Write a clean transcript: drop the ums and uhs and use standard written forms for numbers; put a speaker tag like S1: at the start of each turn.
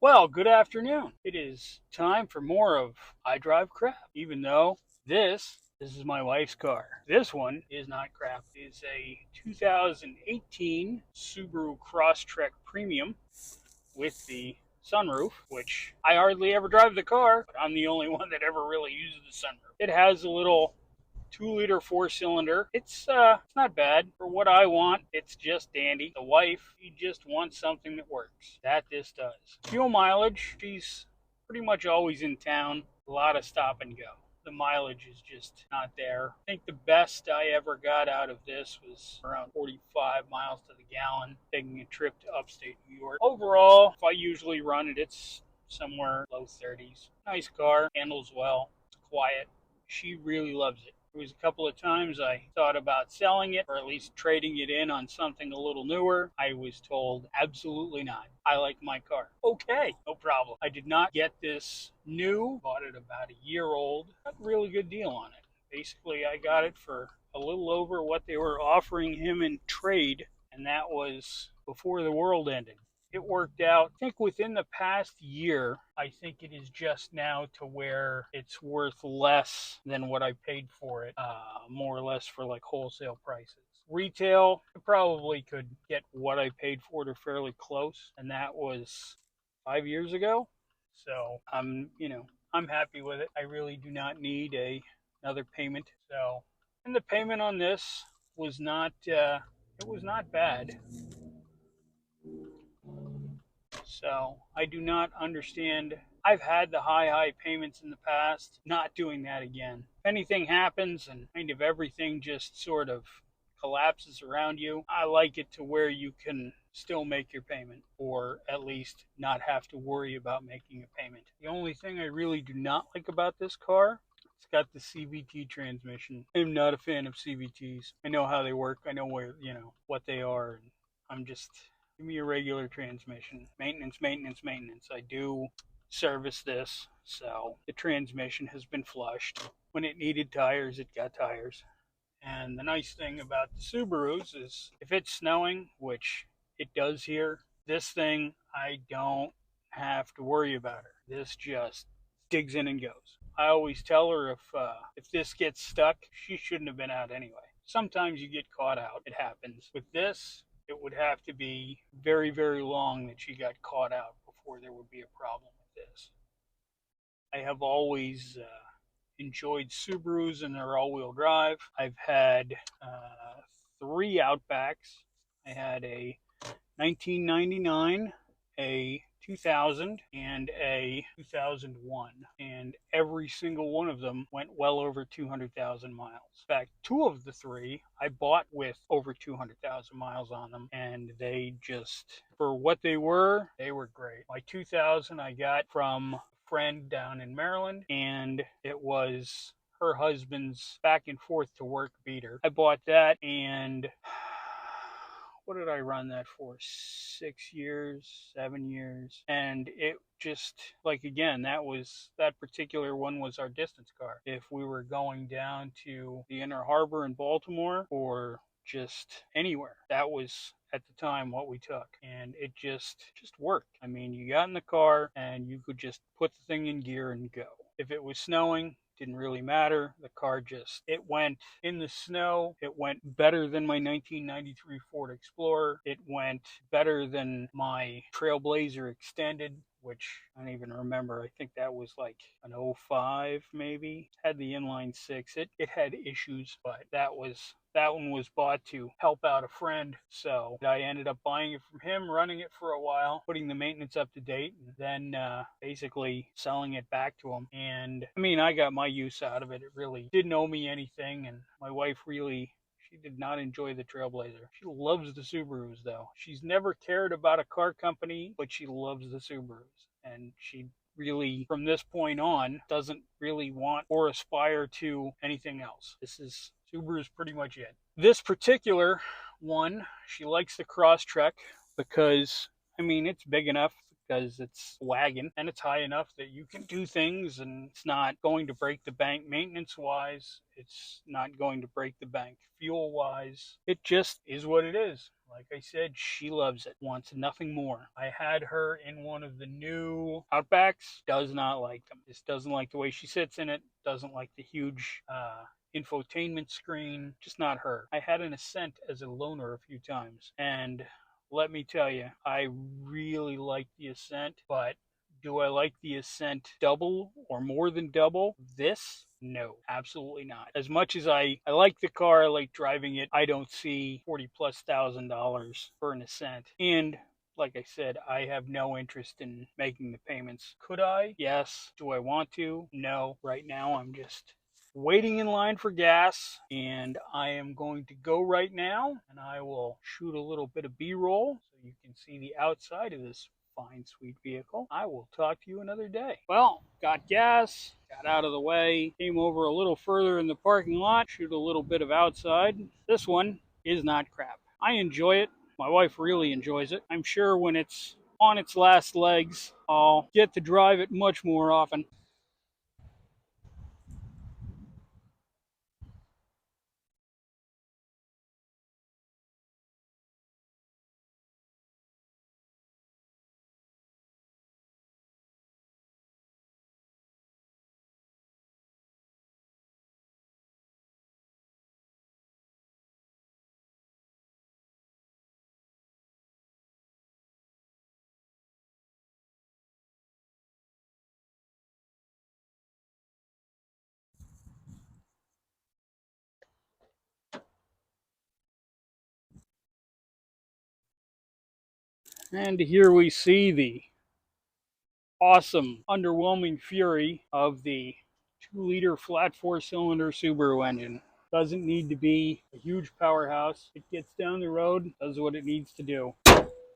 S1: Well, good afternoon. It is time for more of I Drive Crap, even though this is my wife's car. This one is not crap. It is a 2018 Subaru Crosstrek Premium with the sunroof, which I hardly ever drive the car, but I'm the only one that ever really uses the sunroof. It has a little 2-liter four-cylinder. It's not bad for what I want. It's just dandy. The wife, she just wants something that works. That this does. Fuel mileage, she's pretty much always in town. A lot of stop and go. The mileage is just not there. I think the best I ever got out of this was around 45 miles to the gallon, taking a trip to upstate New York. Overall, if I usually run it, it's somewhere low 30s. Nice car, handles well, it's quiet. She really loves it. There was a couple of times I thought about selling it or at least trading it in on something a little newer. I was told absolutely not. I like my car. Okay, no problem. I did not get this new. Bought it about a year old. Got a really good deal on it. Basically, I got it for a little over what they were offering him in trade, and that was before the world ended. It worked out. I think within the past year, I think it is just now to where it's worth less than what I paid for it, more or less for like wholesale prices. Retail, I probably could get what I paid for it or fairly close, and that was 5 years ago. So I'm happy with it. I really do not need another payment. So, and the payment on this was not, it was not bad. So I do not understand. I've had the high payments in the past, not doing that again. If anything happens and kind of everything just sort of collapses around you, I like it to where you can still make your payment or at least not have to worry about making a payment. The only thing I really do not like about this car, it's got the CVT transmission. I'm not a fan of CVTs. I know how they work. I know what they are. And I'm just give me a regular transmission. Maintenance, maintenance, maintenance. I do service this, so the transmission has been flushed. When it needed tires, it got tires. And the nice thing about the Subarus is if it's snowing, which it does here, this thing, I don't have to worry about her. This just digs in and goes. I always tell her if this gets stuck, she shouldn't have been out anyway. Sometimes you get caught out. It happens. With this, it would have to be very, very long that she got caught out before there would be a problem with this. I have always enjoyed Subarus and their all-wheel drive. I've had three Outbacks. I had a 1999, a 2000, and a 2001. And every single one of them went well over 200,000 miles. In fact, two of the three I bought with over 200,000 miles on them, and they just, for what they were great. My 2000 I got from a friend down in Maryland, and it was her husband's back and forth to work beater. I bought that, and what did I run that for? 6 years, 7 years. And it just, like, again, that particular one was our distance car. If we were going down to the Inner Harbor in Baltimore or just anywhere, that was at the time what we took, and it just worked. I mean, you got in the car and you could just put the thing in gear and go. If it was snowing, didn't really matter. The car it went in the snow. It went better than my 1993 Ford Explorer. It went better than my Trailblazer Extended, which I don't even remember. I think that was like an '05 maybe. Had the inline six. It had issues, but that one was bought to help out a friend. So I ended up buying it from him, running it for a while, putting the maintenance up to date, and then basically selling it back to him. And I mean, I got my use out of it. It really didn't owe me anything. And my wife she did not enjoy the Trailblazer. She loves the Subarus, though. She's never cared about a car company, but she loves the Subarus. And she really, from this point on, doesn't really want or aspire to anything else. Subaru is pretty much it. This particular one, she likes the Crosstrek because, I mean, it's big enough. because it's a wagon and it's high enough that you can do things, and it's not going to break the bank maintenance wise. It's not going to break the bank fuel wise. It just is what it is. Like I said, she loves it, wants nothing more. I had her in one of the new Outbacks, does not like them. Just doesn't like the way she sits in it, doesn't like the huge infotainment screen, just not her. I had an Ascent as a loaner a few times, and let me tell you, I really like the Ascent, but do I like the Ascent double or more than double this? No, absolutely not. As much as I like the car, I like driving it, I don't see 40 plus $1,000 for an Ascent. And like I said, I have no interest in making the payments. Could I? Yes. Do I want to? No. Right now, I'm just waiting in line for gas, and I am going to go right now, and I will shoot a little bit of B-roll so you can see the outside of this fine, sweet vehicle. I will talk to you another day. Well, got gas, got out of the way, came over a little further in the parking lot, shoot a little bit of outside. This one is not crap. I enjoy it. My wife really enjoys it. I'm sure when it's on its last legs, I'll get to drive it much more often. And here we see the awesome, underwhelming fury of the 2-liter flat 4-cylinder Subaru engine. Doesn't need to be a huge powerhouse. It gets down the road, does what it needs to do.